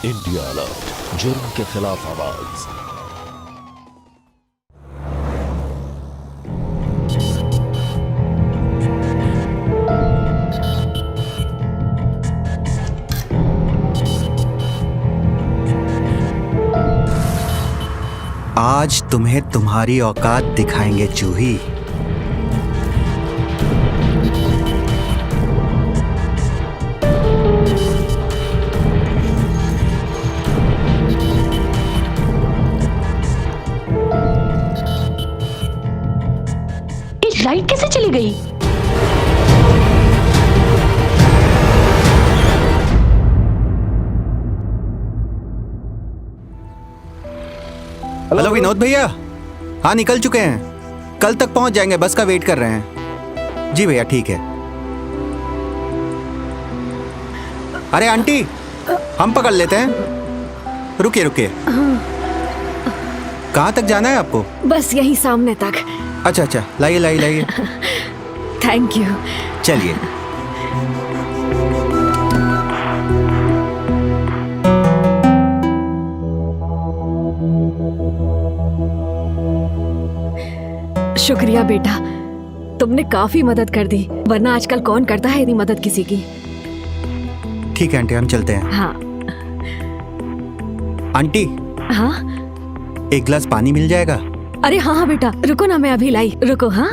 India alert, जुर्म के खिलाफ आवाज। आज तुम्हें तुम्हारी औकात दिखाएंगे चूही। लाइट कैसे चली गई? हेलो विनोद भैया, हाँ निकल चुके हैं, कल तक पहुंच जाएंगे, बस का वेट कर रहे हैं। जी भैया ठीक है। अरे आंटी, हम पकड़ लेते हैं, रुकिए रुकिए। कहाँ तक जाना है आपको? बस यही सामने तक। अच्छा अच्छा, लाइए लाइए लाइए। Thank you. चलिए। शुक्रिया बेटा, तुमने काफी मदद कर दी, वरना आजकल कौन करता है इतनी मदद किसी की। ठीक है आंटी, हम चलते हैं। हाँ। आंटी, हाँ एक गिलास पानी मिल जाएगा? अरे हाँ हाँ बेटा, रुको ना, मैं अभी लाई, रुको। हाँ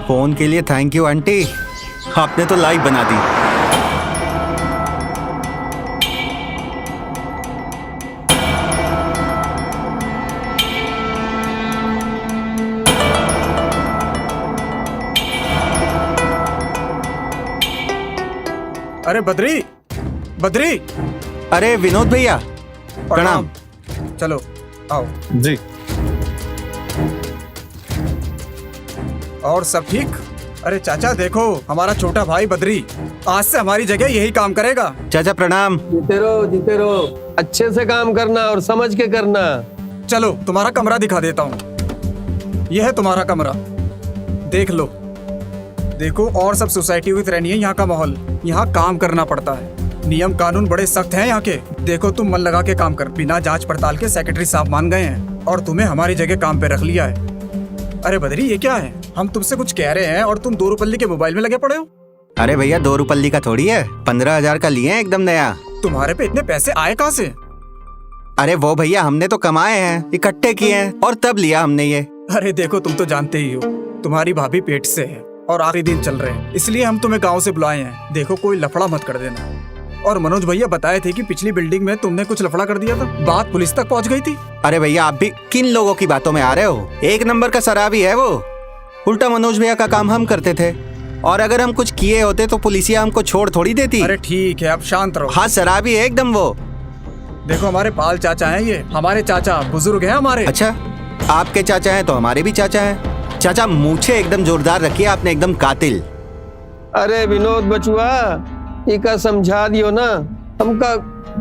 फोन के लिए थैंक यू आंटी, आपने तो लाइव बना दी। अरे बद्री, बद्री। अरे विनोद भैया, प्रणाम। चलो आओ। जी। और सब ठीक? अरे चाचा देखो, हमारा छोटा भाई बद्री आज से हमारी जगह यही काम करेगा। चाचा प्रणाम। जीते रहो, अच्छे से काम करना और समझ के करना। चलो तुम्हारा कमरा दिखा देता हूँ। यह है तुम्हारा कमरा, देख लो। देखो और सब सोसाइटी की तरह नहीं है यहाँ का माहौल, यहाँ काम करना पड़ता है, नियम कानून बड़े सख्त हैं यहाँ के। देखो तुम मन लगा के काम कर, बिना जांच पड़ताल के सेक्रेटरी साहब मान गए हैं और तुम्हें हमारी जगह काम पे रख लिया है। अरे बद्री ये क्या है, हम तुमसे कुछ कह रहे हैं और तुम 2 रुपल्ली के मोबाइल में लगे पड़े हो। अरे भैया 2 रुपल्ली का थोड़ी है, 15,000 का लिए हैं एकदम नया। तुम्हारे पे इतने पैसे आए कहाँ से? अरे वो भैया हमने तो कमाए हैं, इकट्ठे किए हैं और तब लिया हमने ये। अरे देखो तुम तो जानते ही हो, तुम्हारी भाभी पेट से है और आखिरी दिन चल रहे हैं, इसलिए हम तुम्हें गाँव से बुलाए हैं। देखो कोई लफड़ा मत कर देना। और मनोज भैया बताए थे कि पिछली बिल्डिंग में तुमने कुछ लफड़ा कर दिया था, बात पुलिस तक पहुंच गई थी। अरे भैया आप भी किन लोगों की बातों में आ रहे हो? 1 नंबर का शराबी है वो। उल्टा मनोज भैया का काम हम करते थे, और अगर हम कुछ किए होते तो पुलिसिया हमको छोड़ थोड़ी देती। अरे ठीक है, अब शांत रहो। हाँ शराबी है एकदम वो। देखो हमारे पाल चाचा हैं ये, हमारे चाचा बुजुर्ग हैं हमारे। अच्छा, आपके चाचा हैं तो हमारे भी चाचा हैं। चाचा मूछे एकदम जोरदार रखिए आपने, एकदम कातिल। अरे विनोद बचुआ, इका समझा दियो ना, हमका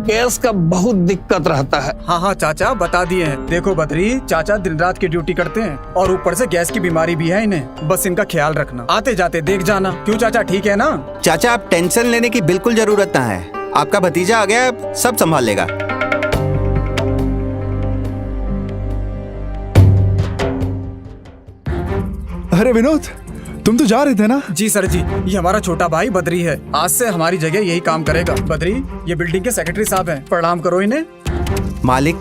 गैस का बहुत दिक्कत रहता है। हाँ हाँ चाचा बता दिए हैं। देखो बद्री, चाचा दिन रात की ड्यूटी करते हैं और ऊपर से गैस की बीमारी भी है इन्हें, बस इनका ख्याल रखना, आते जाते देख जाना। क्यों चाचा, ठीक है ना? चाचा आप टेंशन लेने की बिल्कुल जरूरत ना है, आपका भतीजा आ गया, सब संभाल लेगा। अरे विनोद, तुम तो जा रहे थे ना? जी सर जी, ये हमारा छोटा भाई बद्री है, आज से हमारी जगह यही काम करेगा। बद्री ये बिल्डिंग के सेक्रेटरी साहब हैं, प्रणाम करो इन्हें। मालिक,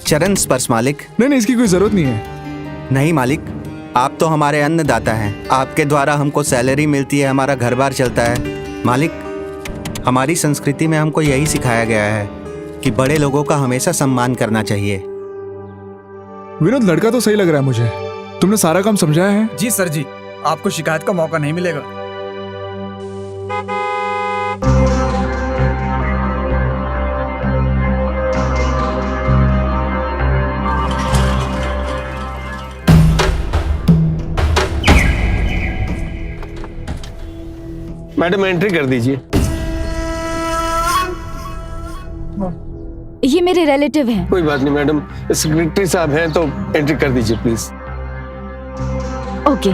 चरण स्पर्श मालिक। नहीं, इसकी कोई जरूरत नहीं है। नहीं मालिक, आप तो हमारे अन्नदाता हैं, आपके द्वारा हमको सैलरी मिलती है, हमारा घर बार चलता है। मालिक, हमारी संस्कृति में हमको यही सिखाया गया है कि बड़े लोगों का हमेशा सम्मान करना चाहिए। विनोद लड़का तो सही लग रहा है मुझे। तुमने सारा काम समझाया है? जी सर जी, आपको शिकायत का मौका नहीं मिलेगा। मैडम एंट्री कर दीजिए। ये मेरे रिलेटिव हैं। कोई बात नहीं मैडम, सेक्रेटरी साहब हैं तो एंट्री कर दीजिए प्लीज। ओके।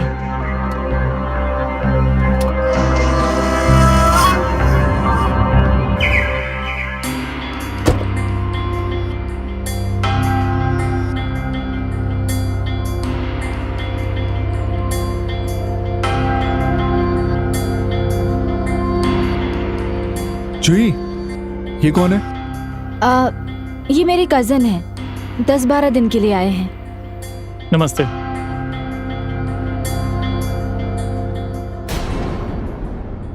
जूही, ये कौन है? ये मेरे कजन है, 10-12 दिन के लिए आए हैं। नमस्ते।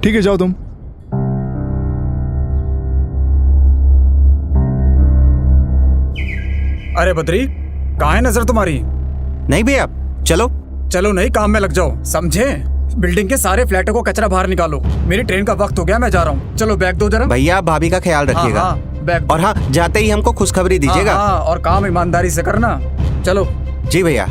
ठीक है, जाओ तुम। अरे बद्री, कहाँ है नजर तुम्हारी? नहीं भैया, चलो। चलो नहीं, काम में लग जाओ, समझे? बिल्डिंग के सारे फ्लैटों को कचरा बाहर निकालो। मेरी ट्रेन का वक्त हो गया, मैं जा रहा हूँ। चलो बैग दो जरा। भैया आप भाभी का ख्याल रखिएगा। हाँ, बैग दो। और हाँ, जाते ही हमको खुशखबरी दीजिएगा। हाँ, और काम ईमानदारी से करना। चलो। जी भैया।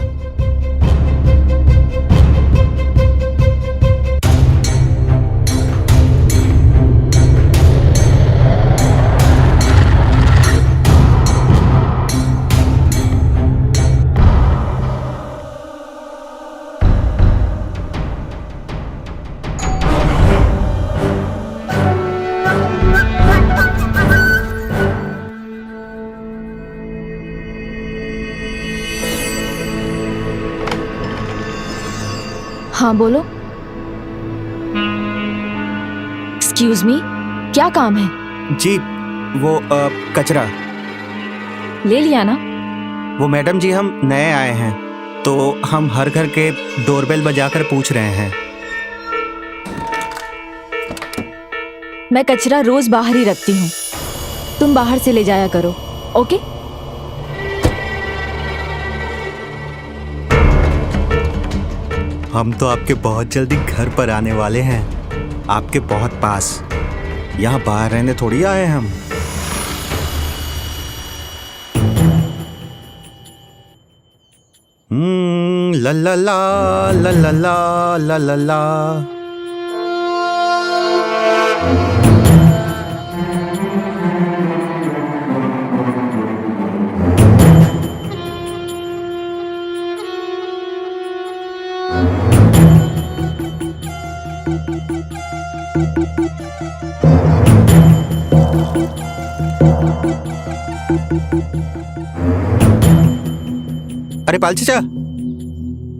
हाँ बोलो। एक्सक्यूज मी, क्या काम है? जी वो कचरा। ले लिया ना? वो मैडम जी, हम नए आए हैं तो हम हर घर के डोरबेल बजाकर पूछ रहे हैं। मैं कचरा रोज बाहर ही रखती हूँ, तुम बाहर से ले जाया करो, ओके? हम तो आपके बहुत जल्दी घर पर आने वाले हैं, आपके बहुत पास। यहाँ बाहर रहने थोड़ी आए हम। ला ला ला ला ला ला ला ला ला। अरे पाल चाचा,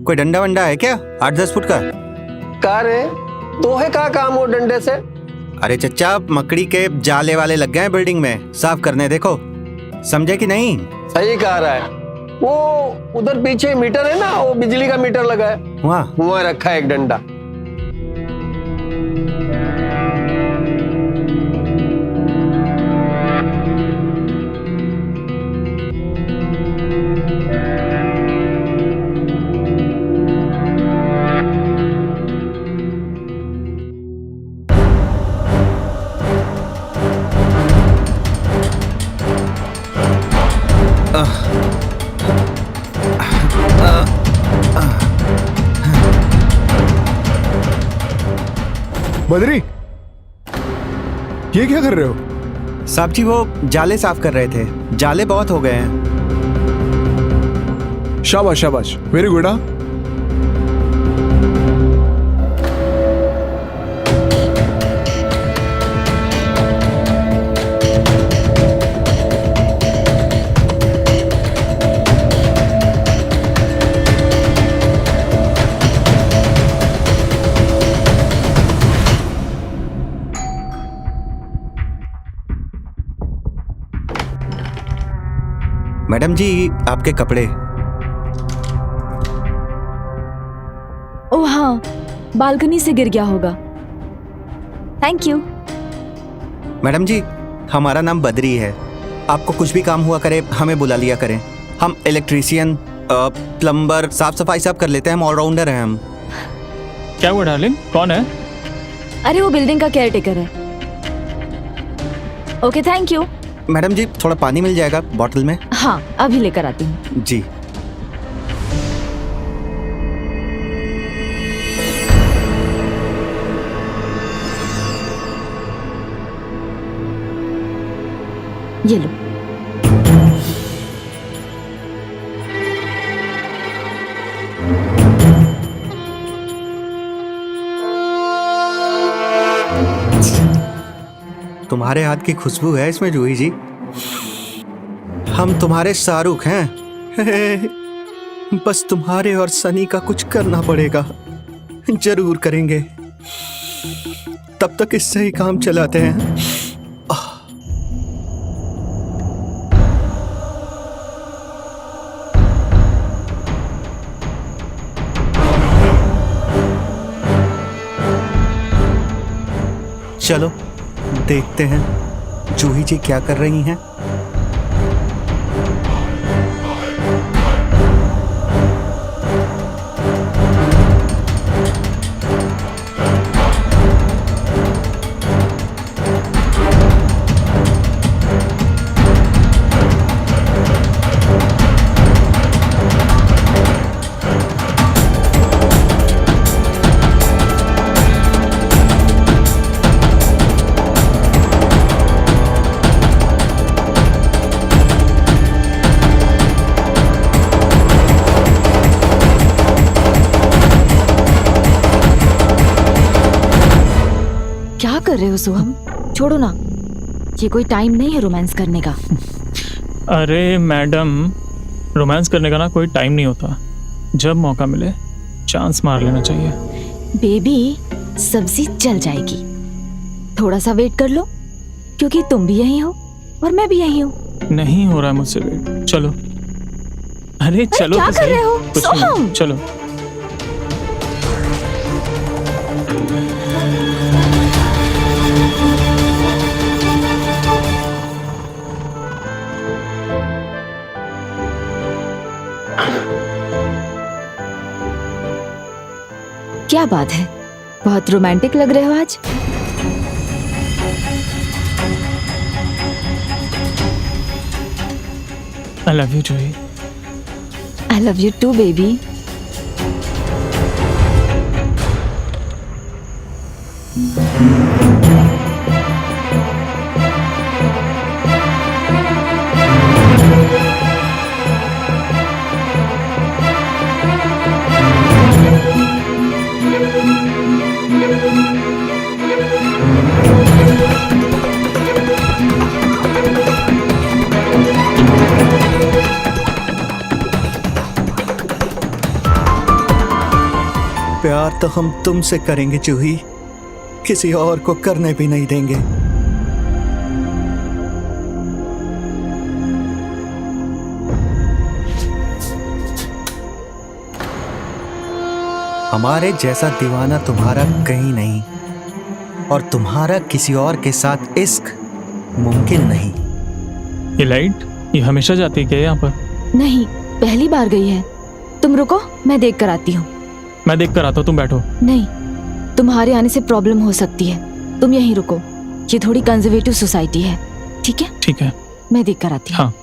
कोई डंडा वंडा है क्या? 8-10 फुट का। का रे, तो है का काम हो डंडे से? अरे चचा, मकड़ी के जाले वाले लग गए हैं बिल्डिंग में, साफ करने। देखो, समझे कि नहीं? सही कह रहा है। वो उधर पीछे मीटर है ना, वो बिजली का मीटर लगा है, वहाँ रखा है एक डंडा। बद्री, ये क्या कर रहे हो? साहब जी, वो जाले साफ कर रहे थे, जाले बहुत हो गए हैं। शाबाश शाबाश, वेरी गुड। हाँ, मैडम जी, आपके कपड़े। ओह हाँ, बालकनी से गिर गया होगा। Thank you. मैडम जी, हमारा नाम बद्री है। आपको कुछ भी काम हुआ करे, हमें बुला लिया करें। हम इलेक्ट्रीशियन प्लम्बर, साफ सफाई सब कर लेते हैं, हम ऑलराउंडर हैं हम। क्या हुआ डार्लिंग, कौन है? अरे वो बिल्डिंग का केयर टेकर है। Okay thank you. मैडम जी थोड़ा पानी मिल जाएगा बॉटल में? हाँ अभी लेकर आती हूँ। जी। ये लो। तुम्हारे हाथ की खुशबू है इसमें जूही जी। हम तुम्हारे शाहरुख हैं। बस तुम्हारे और सनी का कुछ करना पड़ेगा। जरूर करेंगे, तब तक इससे ही काम चलाते हैं। चलो देखते हैं जूही जी क्या कर रही हैं। क्या कर रहे हो सोहम? छोड़ो ना, ये कोई टाइम नहीं है रोमांस करने का। अरे मैडम, रोमांस करने का ना कोई टाइम नहीं होता। जब मौका मिले चांस मार लेना चाहिए। बेबी सब्जी जल जाएगी, थोड़ा सा वेट कर लो, क्योंकि तुम भी यही हो और मैं भी यही हूँ। नहीं हो रहा है मुझसे वेट। चलो। अरे चलो क्या तो कर सही। रहे हो? कुछ नहीं, सोहम! चलो। क्या बात है, बहुत रोमांटिक लग रहे हो आज। I love you Juhi. I love you too baby. प्यार तो हम तुमसे करेंगे जूही, किसी और को करने भी नहीं देंगे। हमारे जैसा दीवाना तुम्हारा कहीं नहीं, और तुम्हारा किसी और के साथ इश्क मुमकिन नहीं। ये लाइट ये हमेशा जाती है क्या यहाँ पर? नहीं, पहली बार गई है। तुम रुको, मैं देख कर आती हूँ। मैं देख कर आता हूँ, तुम बैठो। नहीं, तुम्हारे आने से प्रॉब्लम हो सकती है, तुम यहीं रुको। ये थोड़ी कंजर्वेटिव सोसाइटी है, ठीक है? ठीक है। मैं देख कर आती हूँ। हाँ।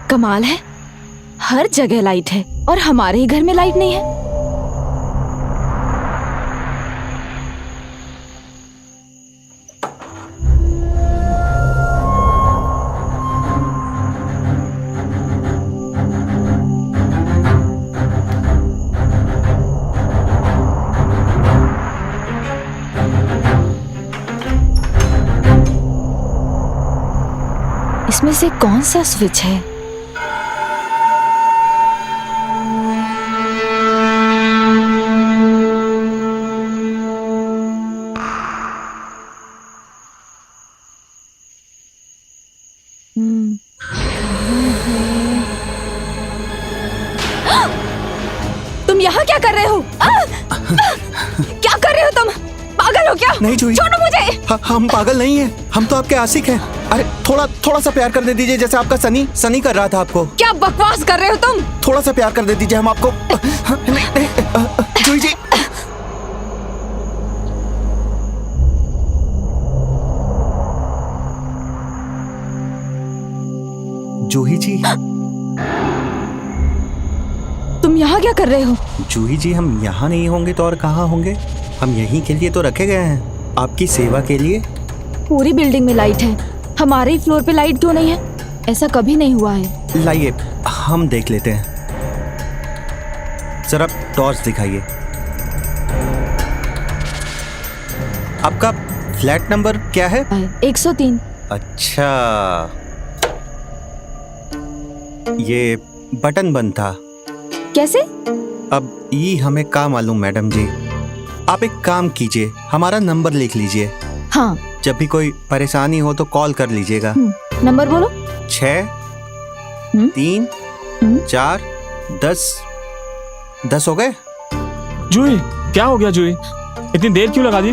कमाल है, हर जगह लाइट है और हमारे ही घर में लाइट नहीं है। इसमें से कौन सा स्विच है? तुम यहाँ क्या कर रहे हो? पागल हो क्या? नहीं जूही, छोड़ो मुझे। हम पागल नहीं हैं, हम तो आपके आशिक हैं। अरे थोड़ा सा प्यार करने दीजिए, जैसे आपका सनी कर रहा था आपको। क्या बकवास कर रहे हो तुम? थोड़ा सा प्यार कर दे दीजिए हम आपको। जूही जी, जूही जी, तुम यहाँ क्या कर रहे हो? जूही जी, हम यहाँ नहीं होंगे तो और कहाँ होंगे? हम यहीं के लिए तो रखे गए हैं, आपकी सेवा के लिए। पूरी बिल्डिंग में लाइट है, हमारे ही फ्लोर पे लाइट क्यों नहीं है? ऐसा कभी नहीं हुआ है। लाइए हम देख लेते हैं, जरा टॉर्च दिखाइए। आपका फ्लैट नंबर क्या है? 103। अच्छा, ये बटन बंद था। कैसे? अब ये हमें क्या मालूम मैडम जी। आप एक काम कीजिए, हमारा नंबर लिख लीजिए। हाँ। जब भी कोई परेशानी हो तो कॉल कर लीजिएगा। नंबर बोलो। 6 3 4 10 हो गए। जूही, क्या हो गया जूही? इतनी देर क्यों लगा दी?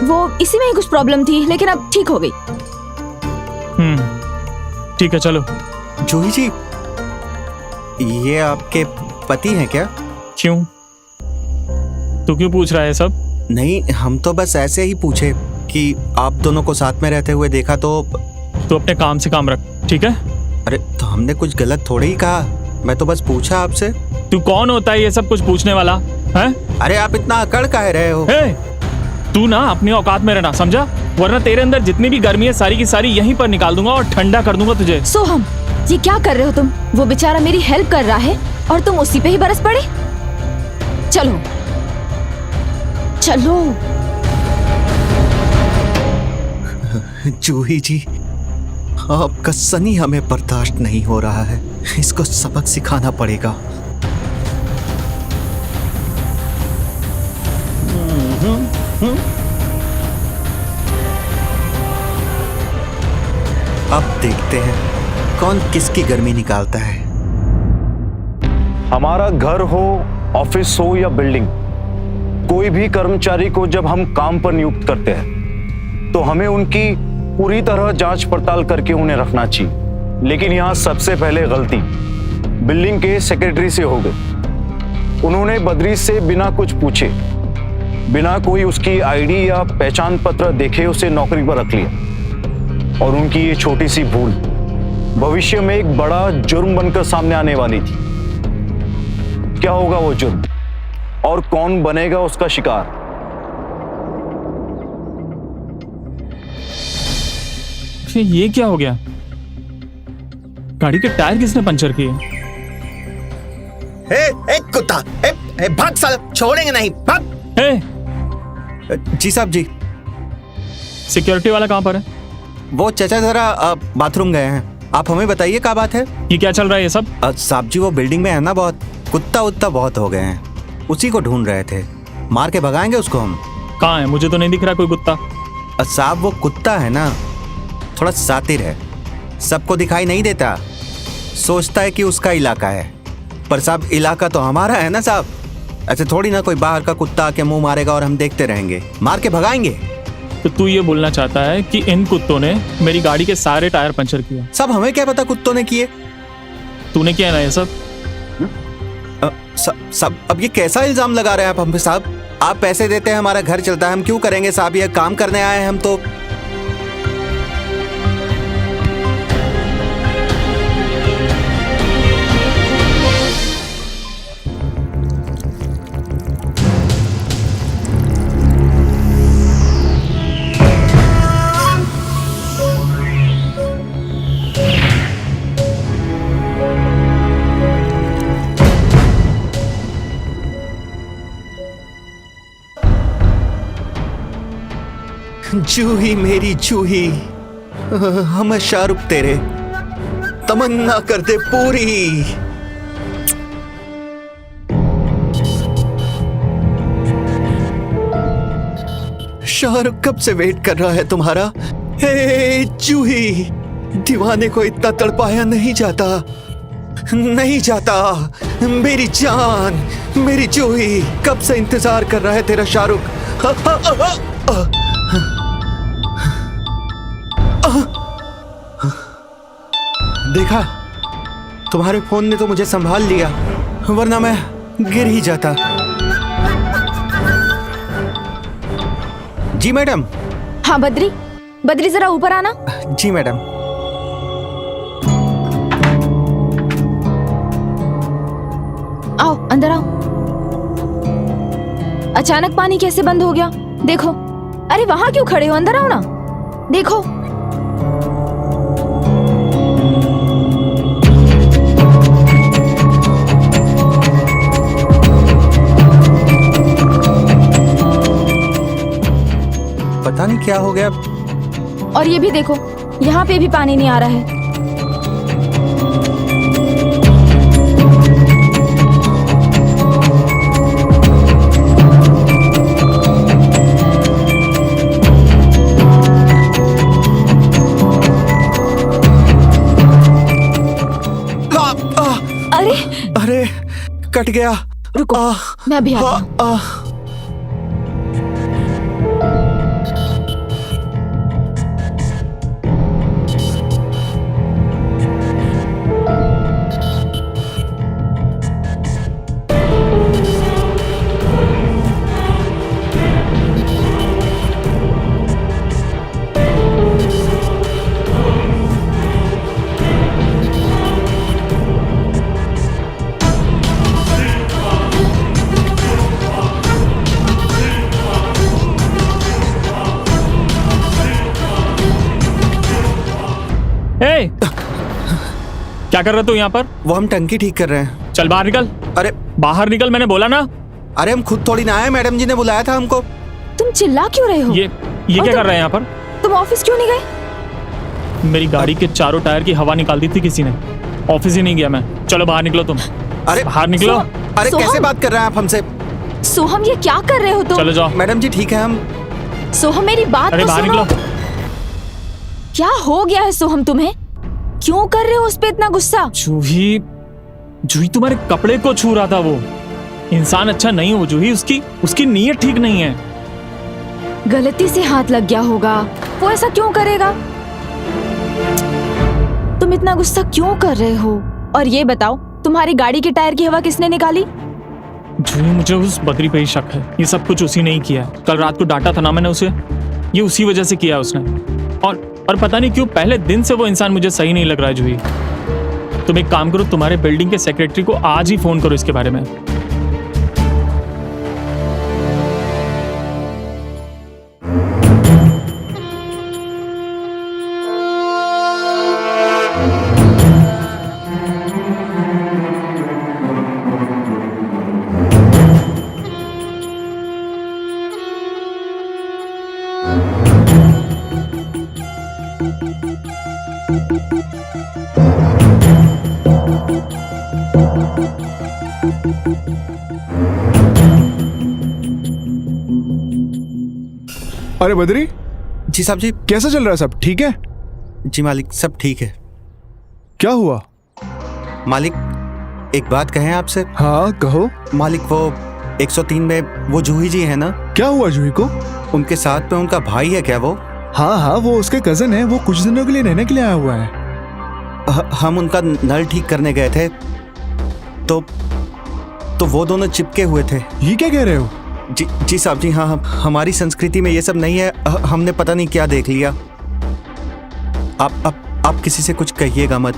वो इसी में ही कुछ प्रॉब्लम थी, लेकिन अब ठीक हो गई। ठीक है, चलो। जूही जी, ये आपके पति हैं क्या? क्यों? तू क्यों पूछ रहा है सब? नहीं, हम तो बस ऐसे ही पूछे कि आप दोनों को साथ में रहते हुए देखा तो। तू अपने काम से काम रख, ठीक है? अरे तो हमने कुछ गलत थोड़ी ही कहा, मैं तो बस पूछा आपसे। तू कौन होता है ये सब कुछ पूछने वाला है? अरे आप इतना अकड़ काहे रहे हो? तू ना अपनी औकात में रहना, समझा? वरना तेरे अंदर जितनी भी गर्मी है सारी की सारी यहीं पर निकाल दूंगा और ठंडा कर दूंगा तुझे। सोहम, ये क्या कर रहे हो तुम? वो बेचारा मेरी हेल्प कर रहा है और तुम उसी पे ही बरस पड़े। चलो चलो। जूही जी, आपका सनी हमें बर्दाश्त नहीं हो रहा है, इसको सबक सिखाना पड़ेगा। अब देखते हैं कौन किसकी गर्मी निकालता है। हमारा घर हो, ऑफिस हो या बिल्डिंग, कोई भी कर्मचारी को जब हम काम पर नियुक्त करते हैं तो हमें उनकी पूरी तरह जांच पड़ताल करके उन्हें रखना चाहिए। लेकिन यहाँ सबसे पहले गलती बिल्डिंग के सेक्रेटरी से हो गई। उन्होंने बद्री से बिना कुछ पूछे, बिना कोई उसकी आईडी या पहचान पत्र देखे उसे नौकरी पर रख लिया। और उनकी ये छोटी सी भूल भविष्य में एक बड़ा जुर्म बनकर सामने आने वाली थी। क्या होगा वो जुर्म और कौन बनेगा उसका शिकार? ये क्या हो गया? गाड़ी के टायर किसने पंचर किए? कुत्ता, भाग साला, छोड़ेंगे नहीं, भाग। जी साहब जी। सिक्योरिटी वाला कहाँ पर है? वो चचा जरा बाथरूम गए हैं। आप हमें बताइए क्या बात है। ये क्या चल रहा है ये सब? साहब जी, वो बिल्डिंग में है ना, बहुत कुत्ता उत्ता बहुत हो गए हैं, उसी को ढूंढ रहे थे। मार के भगाएंगे उसको हम। कहाँ है? मुझे तो नहीं दिख रहा कोई कुत्ता। साहब वो कुत्ता है ना, थोड़ा सातिर है, सबको दिखाई नहीं देता, सोचता है कि उसका इलाका है, पर साहब इलाका तो हमारा है ना साहब। ऐसे थोड़ी ना कोई बाहर का कुत्ता आके मुंह मारेगा और हम देखते रहेंगे, मार के भगाएंगे। तो तू ये बोलना चाहता है कि इन कुत्तों ने मेरी गाड़ी के सारे टायर पंचर किए? साहब हमें क्या पता कुत्तों ने किए। तूने किया ना ये सब? सब अब ये कैसा इल्जाम लगा रहे हैं आप हम पे साहब? आप पैसे देते हैं, हमारा घर चलता है, हम क्यों करेंगे साहब? ये काम करने आए हैं हम तो। जूही मेरी जूही, हम शाहरुख तेरे, तमन्ना कर दे पूरी। शाहरुख कब से वेट कर रहा है तुम्हारा। हे जूही, दीवाने को इतना तड़पाया नहीं जाता, नहीं जाता। मेरी जान, मेरी जूही, कब से इंतजार कर रहा है तेरा शाहरुख। देखा, तुम्हारे फोन ने तो मुझे संभाल लिया, वरना मैं गिर ही जाता। जी मैडम। हाँ बद्री, बद्री जरा ऊपर आना। जी मैडम। आओ अंदर आओ। अचानक पानी कैसे बंद हो गया? देखो। अरे वहां क्यों खड़े हो? अंदर आओ ना। देखो। पता नहीं क्या हो गया। और ये भी देखो, यहाँ पे भी पानी नहीं आ रहा है। अरे अरे कट गया। रुको, मैं अभी आती हूँ। ए! क्या कर रहे तू यहाँ पर? वो हम टंकी ठीक कर रहे हैं। चल बाहर निकल। अरे बाहर निकल, मैंने बोला ना। अरे हम खुद थोड़ी ना आए, मैडम जी ने बुलाया था हमको। तुम चिल्ला क्यों रहे हो? ये क्या कर रहे हैं यहाँ पर? तुम ऑफिस क्यों नहीं गए? मेरी गाड़ी के चारों टायर की हवा निकाल दी थी किसी ने। ऑफिस ही नहीं गया मैं। चलो बाहर निकलो तुम। अरे बाहर निकलो। अरे सोहम! कैसे बात कर रहे हैं आप हमसे? सोहम, ये क्या कर रहे हो तुम? चलो जाओ। मैडम जी ठीक है हम। सोहम मेरी बात अरे तो बाहर सुनो। निकलो। क्या हो गया है सोहम तुम्हें? क्यों कर रहे हो उस पे इतना गुस्सा? जूही, जूही तुम्हारे कपड़े को छू रहा था। वो इंसान अच्छा नहीं हो जूही, उसकी नीयत ठीक नहीं है। गलती से हाथ लग गया होगा, वो ऐसा क्यों करेगा? तुम इतना गुस्सा क्यों कर रहे हो? और ये बताओ, तुम्हारी गाड़ी के टायर की हवा किसने निकाली? जूही, मुझे उस बद्री पे ही शक है। ये सब कुछ उसी ने ही किया है। कल रात को डांटा था ना मैंने उसे, ये उसी वजह से किया उसने। और पता नहीं क्यों पहले दिन से वो इंसान मुझे सही नहीं लग रहा है जूही। तुम एक काम करो, तुम्हारे बिल्डिंग के सेक्रेटरी को आज ही फोन करो इसके बारे में। अरे बद्री, जी साहब जी। कैसा चल रहा है सब? ठीक है? जी मालिक, सब ठीक है। क्या हुआ? मालिक एक बात कहें आपसे? हाँ कहो। मालिक वो 103 में वो जूही जी है ना? क्या हुआ जूही को? उनके साथ में उनका भाई है क्या वो? हाँ वो उसके कजन है। वो कुछ दिनों के लिए रहने के लिए आया हुआ है। हम उनका नल ठीक करने गए थे तो वो दोनों चिपके हुए थे। ये क्या कह रहे हो? जी साहब जी। हाँ हमारी संस्कृति में ये सब नहीं है। हमने पता नहीं क्या देख लिया। आप किसी से कुछ कहिएगा मत।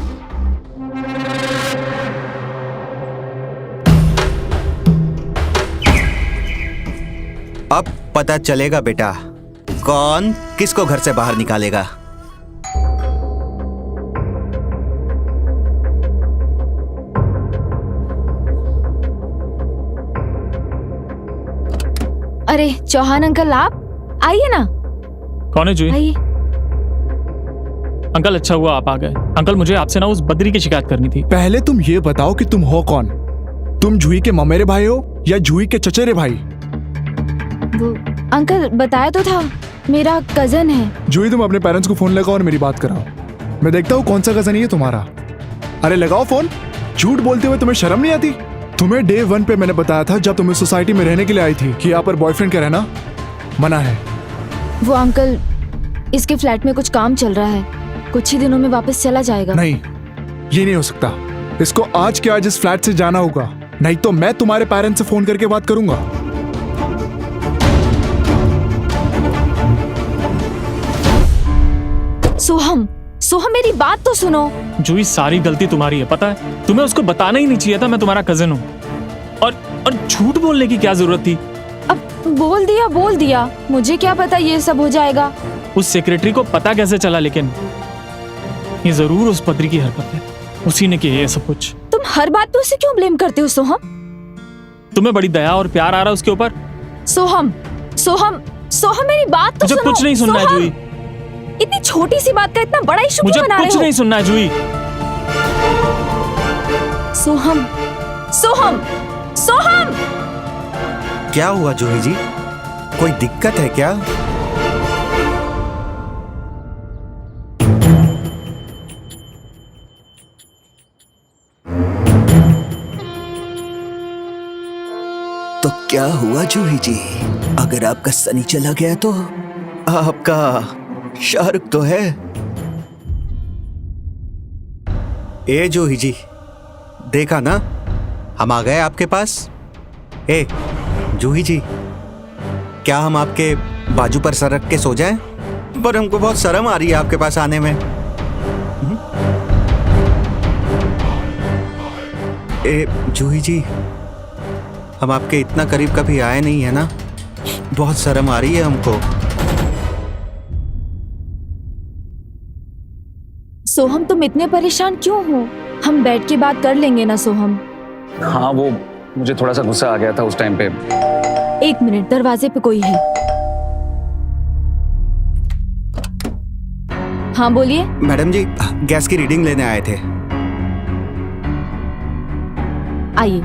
अब पता चलेगा बेटा, कौन किसको घर से बाहर निकालेगा। अरे चौहान अंकल, आप आइए ना। कौन है जूही? आइए। अंकल अच्छा हुआ आप आ गए। अंकल मुझे आपसे ना उस बद्री की शिकायत करनी थी। पहले तुम ये बताओ कि तुम हो कौन? तुम जूही के ममेरे भाई हो या जूही के चचेरे भाई? वो अंकल बताया तो था, मेरा कजन है। जूही तुम अपने पेरेंट्स को फोन लगाओ और मेरी बात कराओ। मैं देखता हूँ कौन सा कजन है ये तुम्हारा। अरे लगाओ फोन। झूठ बोलते हुए तुम्हें शर्म नहीं आती? तुम्हें डे 1 पे मैंने बताया था जब तुम इस सोसाइटी में रहने के लिए आई थी कि यहाँ पर बॉयफ्रेंड का रहना मना है। वो अंकल, इसके फ्लैट में कुछ काम चल रहा है, कुछ ही दिनों में वापस चला जाएगा। नहीं, ये नहीं हो सकता। इसको आज के आज इस फ्लैट से जाना होगा, नहीं तो मैं तुम्हारे पेरेंट्स से फोन करके बात करूंगा। सोहम, सोहम मेरी बात तो सुनो। जूही, सारी गलती तुम्हारी है, पता है? तुम्हें उसको बताना ही नहीं चाहिए था मैं तुम्हारा कजिन हूँ। और झूठ बोलने की क्या जरूरत थी? अब बोल दिया, मुझे क्या पता ये सब हो जाएगा। उस सेक्रेटरी को पता कैसे चला? लेकिन ये जरूर उस बद्री की हरकत है, उसी ने किया ये सब कुछ। तुम हर बात पे उसे क्यों ब्लेम करते हो सोहम? तुम्हें बड़ी दया और प्यार आ रहा है उसके ऊपर? सोहम, सोहम, सोहम मेरी बात तो मुझे सुनो। कुछ नहीं सुनना है सोहम, जूही, इतनी छोटी सी बात का इतना बड़ा इशू मुझे क्यों बना रहे कुछ हो? नहीं सुनना है जूही। सोहम, सोहम, सोहम! क्या हुआ जूही जी, कोई दिक्कत है क्या? तो क्या हुआ जूही जी? अगर आपका सनी चला गया तो आपका शाहरुख तो है। ए जूही जी, देखा ना, हम आ गए आपके पास। ए जूही जी, क्या हम आपके बाजू पर सर रख के सो जाएं? पर हमको बहुत शर्म आ रही है आपके पास आने में। ए जूही जी, हम आपके इतना करीब कभी आए नहीं है ना, बहुत शर्म आ रही है हमको। सोहम, तुम इतने परेशान क्यों हो? हम बैठ के बात कर लेंगे ना सोहम? हाँ, वो मुझे थोड़ा सा गुस्सा आ गया था उस टाइम पे। एक मिनट, दरवाजे पे कोई है। हाँ बोलिए। मैडम जी, गैस की रीडिंग लेने आए थे। आइए।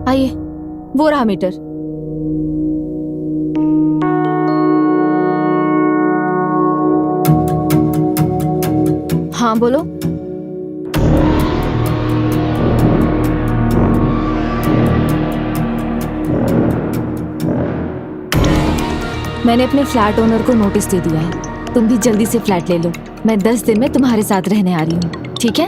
आइए, वो रहा मीटर। हाँ बोलो। मैंने अपने फ्लैट ओनर को नोटिस दे दिया है, तुम भी जल्दी से फ्लैट ले लो। मैं 10 दिन में तुम्हारे साथ रहने आ रही हूँ, ठीक है?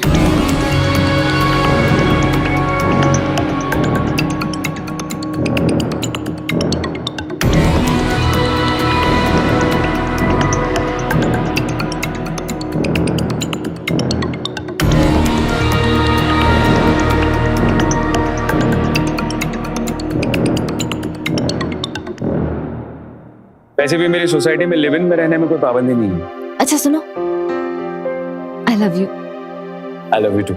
वैसे भी मेरी सोसाइटी में लिव इन में रहने में कोई पाबंदी नहीं है। अच्छा सुनो, I love you. I love you too.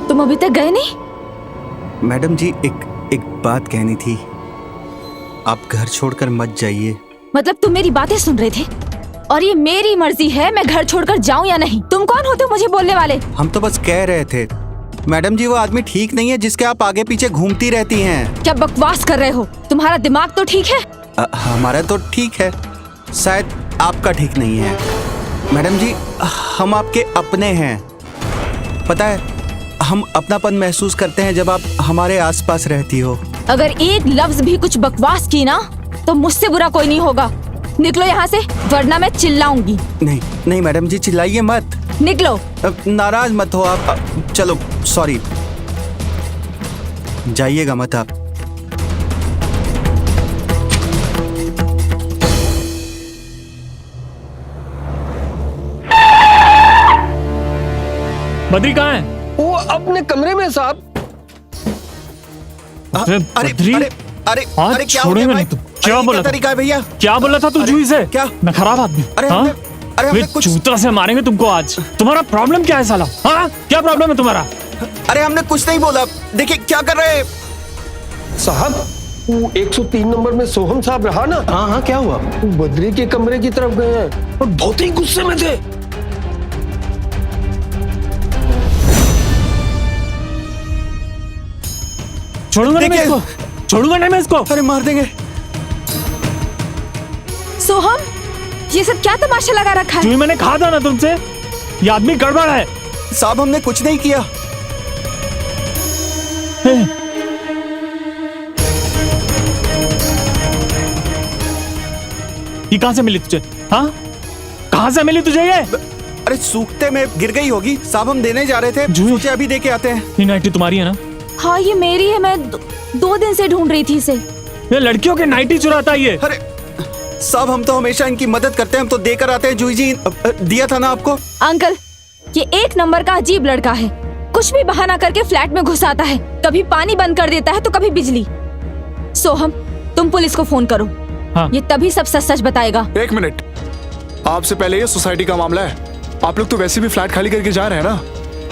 तुम अभी तक गए नहीं? मैडम जी, एक बात कहनी थी। आप घर छोड़कर मत जाइए। मतलब तुम मेरी बातें सुन रहे थे और ये मेरी मर्जी है मैं घर छोड़कर जाऊं या नहीं? तुम कौन होते हो मुझे बोलने वाले? हम तो बस कह रहे थे। मैडम जी, वो आदमी ठीक नहीं है जिसके आप आगे पीछे घूमती रहती हैं। क्या बकवास कर रहे हो? तुम्हारा दिमाग तो ठीक है? हमारा तो ठीक है, शायद आपका ठीक नहीं है। मैडम जी, हम आपके अपने हैं। पता है, हम अपनापन महसूस करते हैं जब आप हमारे आसपास रहती हो। अगर एक लफ्ज भी कुछ बकवास की ना तो मुझसे बुरा कोई नहीं होगा। निकलो यहाँ से, वरना मैं चिल्लाऊंगी। नहीं नहीं मैडम जी, चिल्लाइए मत। निकलो। नाराज मत हो आप। चलो, सॉरी, जाइएगा मत आप। बद्री कहाँ है? वो अपने कमरे में साहब। अरे बद्री, अरे अरे आज अरे क्या छोड़ेंगे हो गया नहीं भाई? तुम। क्या अरे, बोला था? तरीका है भैया? क्या बोला था तू जूही से? क्या? मैं खराब आदमी? अरे हाँ? हमने वे कुछ, जूता से मारेंगे तुमको आज। तुम्हारा प्रॉब्लम क्या है साला? हाँ, क्या प्रॉब्लम है तुम्हारा? अरे हमने कुछ नहीं बोला। देखिए क्या कर रहे हैं साहब, वो 103 नंबर में सोहम साहब रहा ना। हाँ हाँ, क्या हुआ? वो बद्री के कमरे की तरफ गए हैं और बहुत ही गुस्से में थे। छोड़ूंगा नहीं मैं इसको, छोड़ूंगा नहीं मैं इसको। अरे मार देंगे। सोहम, ये सब क्या तमाशा लगा रखा है? जूही, मैंने कहा था ना तुमसे, ये आदमी गड़बड़ है। साहब हमने कुछ नहीं किया। ये कहां से मिली तुझे? हाँ, कहां से मिली तुझे ये? अरे सूखते में गिर गई होगी साहब, हम देने जा रहे थे, सोचे अभी दे के आते हैं। ये नाइटी तुम्हारी है ना? हाँ ये मेरी है, मैं 2 दिन से ढूंढ रही थी इसे। ये लड़कियों के नाइटी चुराता है ये। अरे साहब हम तो हमेशा इनकी मदद करते हैं, हम तो देकर आते हैं। जूही जी दिया था ना आपको। अंकल ये 1 नंबर का अजीब लड़का है, कुछ भी बहाना करके फ्लैट में घुस आता है, कभी पानी बंद कर देता है तो कभी बिजली। सोहम तुम पुलिस को फोन करो। हाँ। ये तभी सब सच सच बताएगा। 1 मिनट, आपसे पहले ये सोसाइटी का मामला है। आप लोग तो वैसे भी फ्लैट खाली करके जा रहे हैं ना,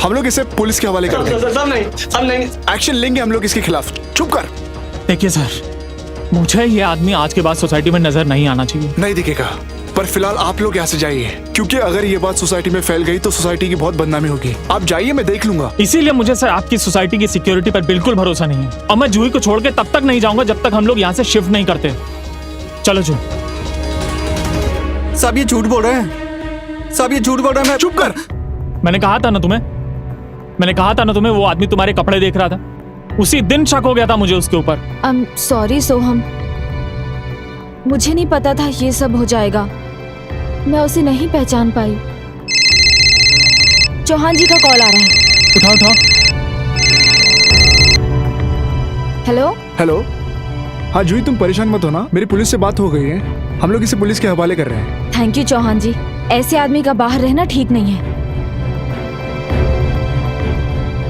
हम लोग इसे पुलिस के हवाले कर देंगे। सब नहीं एक्शन लेंगे हम लोग इसके खिलाफ। चुप कर। देखिए सर, मुझे ये आदमी आज के बाद सोसाइटी में नजर नहीं आना चाहिए। नहीं दिखेगा, पर फिलहाल आप लोग यहाँ से जाइए, क्योंकि अगर ये बात सोसाइटी में फैल गई तो सोसाइटी की बहुत बदनामी होगी। आप जाइए, मैं देख लूंगा। इसीलिए मुझे सर आपकी सोसाइटी की सिक्योरिटी पर बिल्कुल भरोसा नहीं है, और मैं जूही को छोड़ के तब तक नहीं जाऊंगा जब तक हम लोग यहाँ से शिफ्ट नहीं करते। चलो जू। साहब ये झूठ बोल रहे हैं, साहब ये झूठ बोल रहे हैं। मैं चुप कर। मैंने कहा था ना तुम्हें वो आदमी तुम्हारे कपड़े देख रहा था, उसी दिन शक हो गया था मुझे उसके ऊपर। सॉरी सोहम, मुझे नहीं पता था ये सब हो जाएगा, मैं उसे नहीं पहचान पाई। चौहान जी का कॉल आ रहा है। उठाओ। हेलो हेलो, हाँ जूही तुम परेशान मत हो ना, मेरी पुलिस से बात हो गई है, हम लोग इसे पुलिस के हवाले कर रहे हैं। थैंक यू चौहान जी, ऐसे आदमी का बाहर रहना ठीक नहीं है।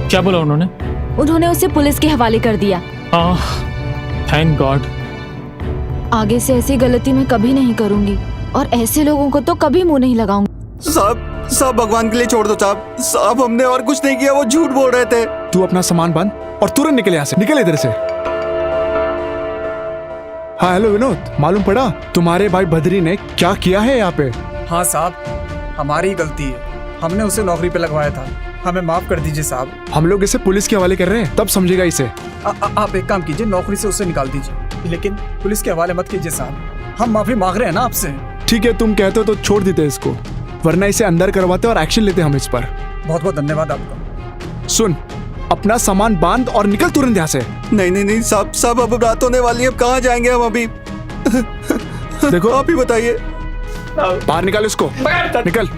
क्या बोला उन्होंने? उन्होंने उसे पुलिस के हवाले कर दिया। Thank God. आगे से ऐसी गलती मैं कभी नहीं करूंगी, और ऐसे लोगों को तो कभी मुंह नहीं लगाऊंगी। साहब भगवान के लिए छोड़ दो साहब, साहब हमने और कुछ नहीं किया, वो झूठ बोल रहे थे। तू अपना सामान बांध और तुरंत निकल यहाँ से, निकल इधर से। हाँ हेलो विनोद, मालूम पड़ा तुम्हारे भाई बद्री ने क्या किया है यहाँ पे? हाँ साहब हमारी गलती है, हमने उसे नौकरी पे लगवाया था, हमें माफ कर दीजिए साहब। हम लोग इसे पुलिस के हवाले कर रहे हैं, तब समझेगा इसे। आप एक काम कीजिए, नौकरी से उसे निकाल दीजिए, लेकिन पुलिस के हवाले मत कीजिए साहब, हम माफी मांग रहे हैं ना आपसे। ठीक है तुम कहते हो तो छोड़ देते इसको, वरना इसे अंदर करवाते और एक्शन लेते हम इस पर। बहुत बहुत धन्यवाद आपका। सुन, अपना सामान बांध और निकल तुरंत यहाँ से। नहीं साहब अब रात होने वाली है, अब कहाँ जाएंगे हम अभी? देखो आप ही बताइए। बाहर निकाल इसको, निकल।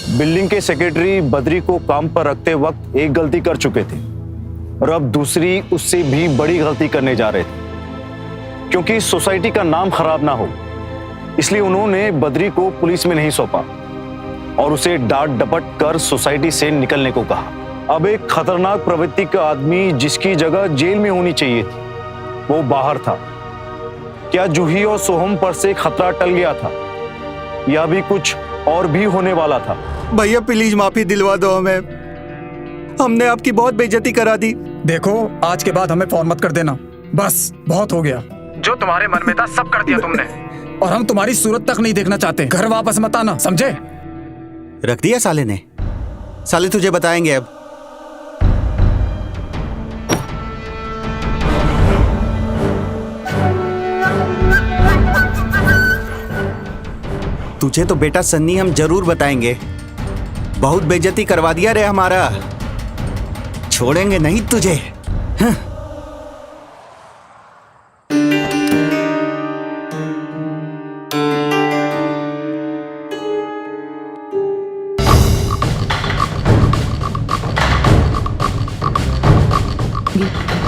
बिल्डिंग के सेक्रेटरी बद्री को काम पर रखते वक्त एक गलती कर चुके थे, और अब दूसरी उससे भी बड़ी गलती करने जा रहे थे। क्योंकि सोसाइटी का नाम खराब ना हो, इसलिए उन्होंने बद्री को पुलिस में नहीं सौंपा और उसे डांट डपट कर सोसाइटी से निकलने को कहा। अब एक खतरनाक प्रवृत्ति का आदमी जिसकी जगह जेल में होनी चाहिए थी, वो बाहर था। क्या जूही और सोहम पर से खतरा टल गया था, या भी कुछ और भी होने वाला था? भैया प्लीज माफी दिलवा दो हमें, हमने आपकी बहुत बेइज्जती करा दी। देखो आज के बाद हमें फोन मत कर देना, बस बहुत हो गया। जो तुम्हारे मन में था सब कर दिया तुमने, और हम तुम्हारी सूरत तक नहीं देखना चाहते। घर वापस मत आना, समझे? रख दिया साले ने। साले तुझे बताएंगे अब। तुझे तो बेटा सन्नी हम जरूर बताएंगे, बहुत बेइज्जती करवा दिया रे हमारा, छोड़ेंगे नहीं तुझे। हाँ।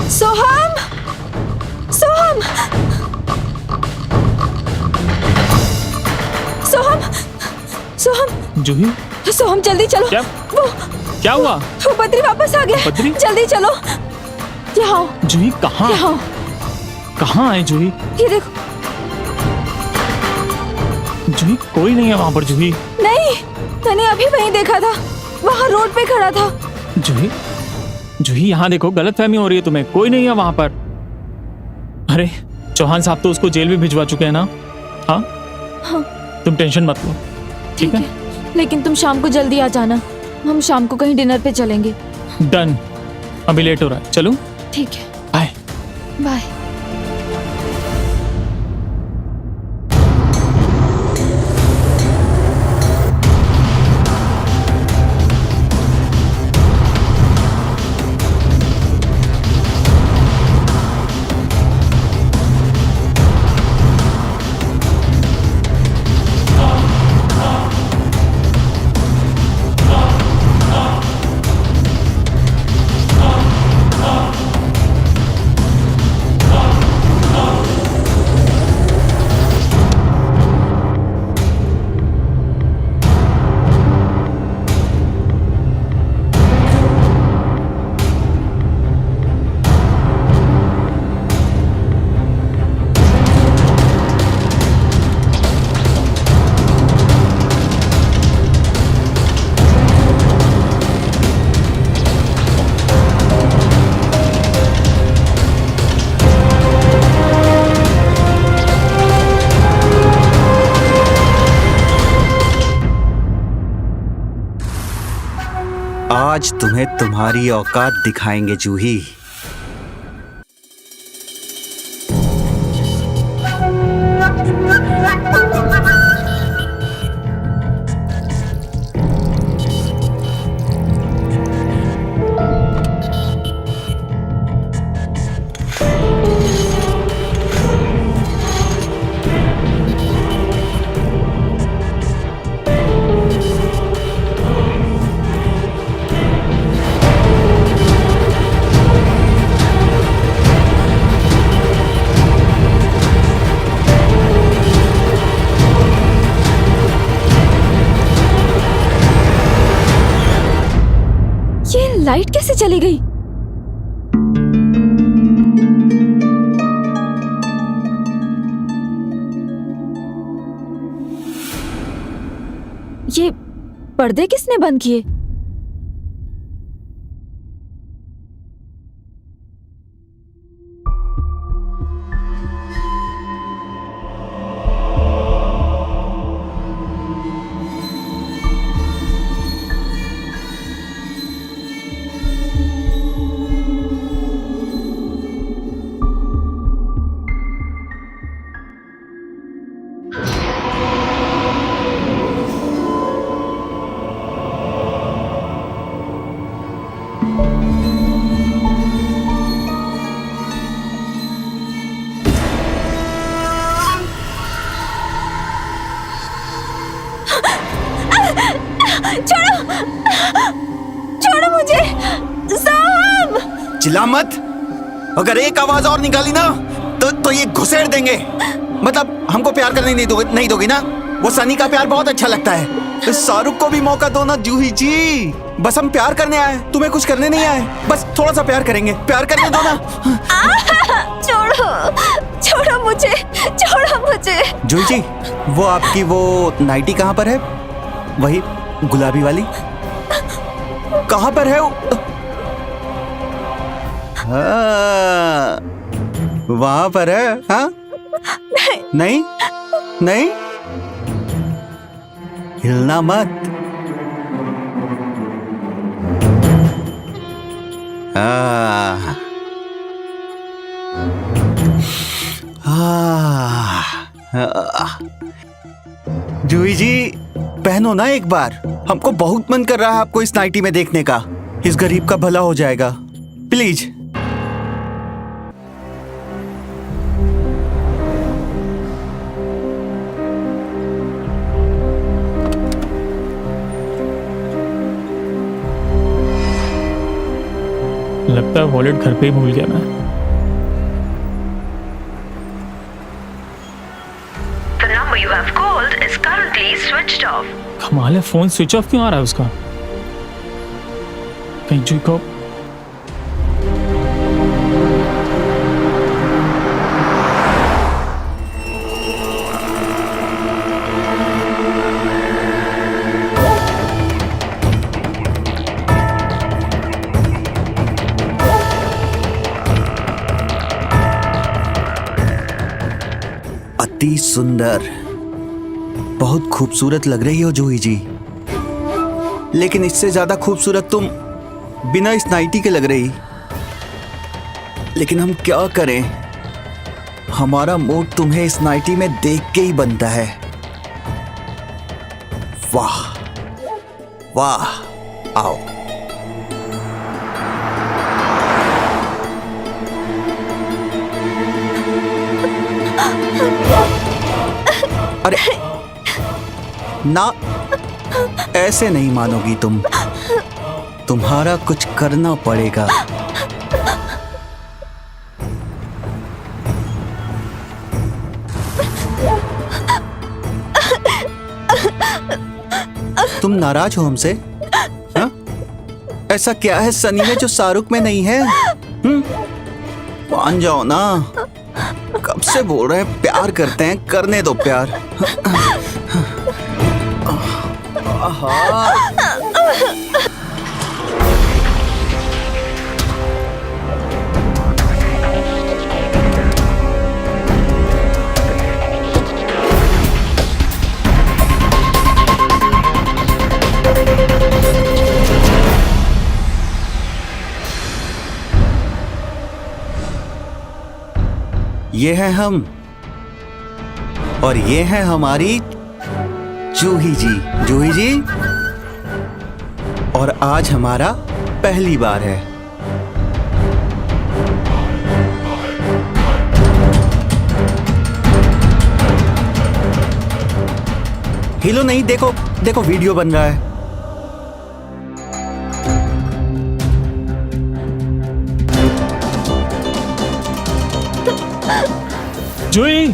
सोहम, सोहम, सोहम, सोहम, जूही, सोहम जल्दी चलो। क्या? वो क्या हुआ? वो बद्री वापस आ गया। बद्री? जल्दी चलो। यहाँ आओ, जूही कहाँ? यहाँ आओ। कहाँ है जूही? ये देखो। जूही कोई नहीं है वहाँ पर। जूही नहीं, मैंने अभी वहीं देखा था, वहाँ रोड पे खड़ा था। जूही, जूही यहाँ देखो, गलतफहमी हो रही है तुम्हें, कोई नहीं है वहाँ पर। अरे चौहान साहब तो उसको जेल भी भिजवा चुके हैं ना। हाँ हाँ। तुम टेंशन मत लो, ठीक है, लेकिन तुम शाम को जल्दी आ जाना, हम शाम को कहीं डिनर पे चलेंगे। डन, अभी लेट हो रहा है, चलो। ठीक है, बाय बाय। आज तुम्हें तुम्हारी औकात दिखाएंगे जूही। लाइट कैसे चली गई? ये पर्दे किसने बंद किए? छोड़ो मुझे साहब। चिल्ला मत। अगर एक आवाज और निकाली ना तो ये घुसेड़ देंगे। मतलब हमको प्यार करने नहीं दोगी ना? वो सनी का प्यार बहुत अच्छा लगता है। तो शाहरुख को भी मौका दो ना जूही जी। बस हम प्यार करने आए, तुम्हें कुछ करने नहीं आए। बस थोड़ा सा प्यार करेंगे, प्यार करने दो ना। छोड़ो मुझे। जूही जी, वो आपकी वो नाइटी कहाँ पर है? वही गुलाबी वाली कहाँ पर है? हाँ, वहां पर है। हाँ? नहीं हिलना मत। जूही जी, पहनो ना एक बार। हमको बहुत मन कर रहा है आपको इस नाइटी में देखने का। इस गरीब का भला हो जाएगा, प्लीज। लगता है वॉलेट घर पे ही भूल गया मैं। The number you have called is currently switched off. कमाल है, फोन स्विच ऑफ क्यों आ रहा है उसका? कहीं जूही को अति सुंदर, बहुत खूबसूरत लग रही हो जूही जी। लेकिन इससे ज्यादा खूबसूरत तुम बिना इस नाइटी के लग रही। लेकिन हम क्या करें, हमारा मूड तुम्हें इस नाइटी में देख के ही बनता है। वाह वाह, आओ। अरे ना, ऐसे नहीं मानोगी तुम। तुम्हारा कुछ करना पड़ेगा। तुम नाराज हो हमसे? हाँ? ऐसा क्या है सनी में जो शाहरुख में नहीं है? मान जाओ ना। कब से बोल रहे हैं प्यार करते हैं, करने दो प्यार। ये है हम और ये है हमारी जूही जी। जूही जी, और आज हमारा पहली बार है। हिलो नहीं, देखो देखो वीडियो बन रहा है। जूही,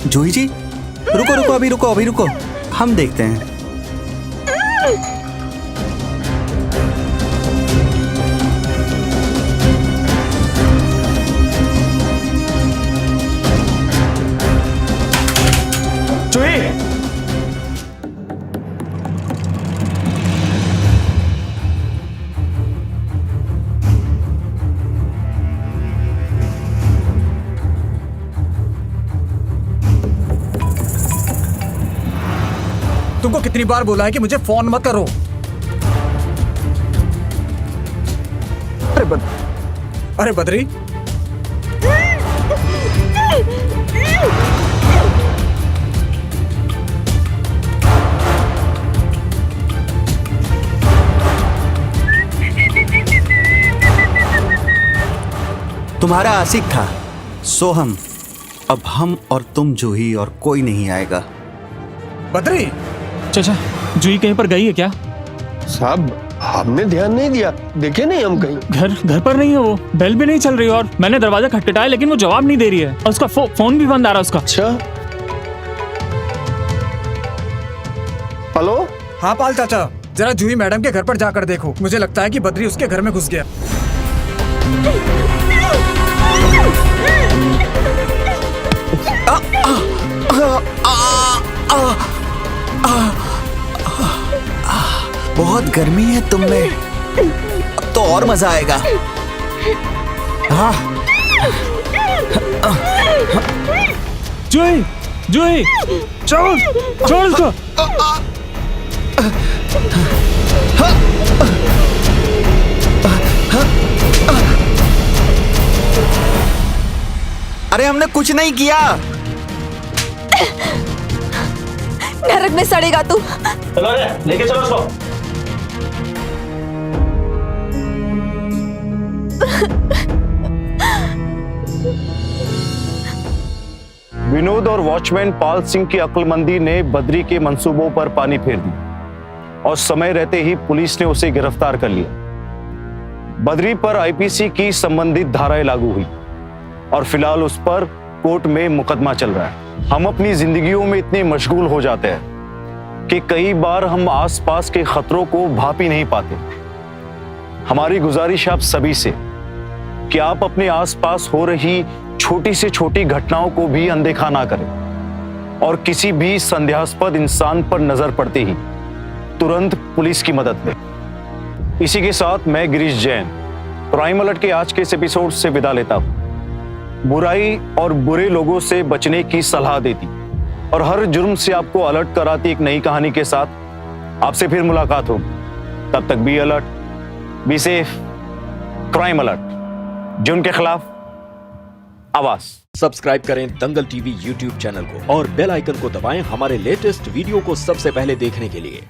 जूही जी, रुको रुको, अभी रुको, हम देखते हैं। जूही, तुमको कितनी बार बोला है कि मुझे फोन मत करो। अरे बद्री, तुम्हारा आशिक था सोहम। अब हम और तुम जूही, और कोई नहीं आएगा। बद्री, चाचा, जूही कहीं पर गई है क्या? साहब हमने ध्यान नहीं दिया, देखे नहीं हम कहीं। घर पर नहीं है वो, बेल भी नहीं चल रही और मैंने दरवाजा खटखटाया लेकिन वो जवाब नहीं दे रही है और उसका फोन भी बंद आ रहा है उसका। अच्छा, हेलो। हाँ पाल चाचा, जरा जूही मैडम के घर पर जाकर देखो। मुझे लगता है कि बद्री उसके घर में घुस गया। बहुत गर्मी है तुम में, अब तो और मजा आएगा। हाँ। जूही, जूही, छोड़ उसको। अरे हमने कुछ नहीं किया। नरक में सड़ेगा तू। चलो लेके चलो उसको। विनोद और वॉचमैन पाल सिंह की अक्लमंदी ने बद्री के मंसूबों पर पानी फेर दी और समय रहते ही पुलिस ने उसे गिरफ्तार कर लिया। बद्री पर आईपीसी की संबंधित धाराएं लागू हुई और फिलहाल उस पर कोर्ट में मुकदमा चल रहा है। हम अपनी जिंदगियों में इतने मशगूल हो जाते हैं कि कई बार हम आसपास के खतरों को भाप ही नहीं पाते। हमारी गुजारिश आप सभी से कि आप अपने आसपास हो रही छोटी से छोटी घटनाओं को भी अनदेखा ना करें और किसी भी संदेहास्पद इंसान पर नजर पड़ते ही तुरंत पुलिस की मदद लें। इसी के साथ मैं गिरीश जैन क्राइम अलर्ट के आज के इस एपिसोड से विदा लेता हूं। बुराई और बुरे लोगों से बचने की सलाह देती और हर जुर्म से आपको अलर्ट कराती एक नई कहानी के साथ आपसे फिर मुलाकात होगी। तब तक be alert, be safe. Crime alert, जुर्म के खिलाफ आवाज। सब्सक्राइब करें दंगल टीवी यूट्यूब चैनल को और बेल आइकन को दबाएं हमारे लेटेस्ट वीडियो को सबसे पहले देखने के लिए।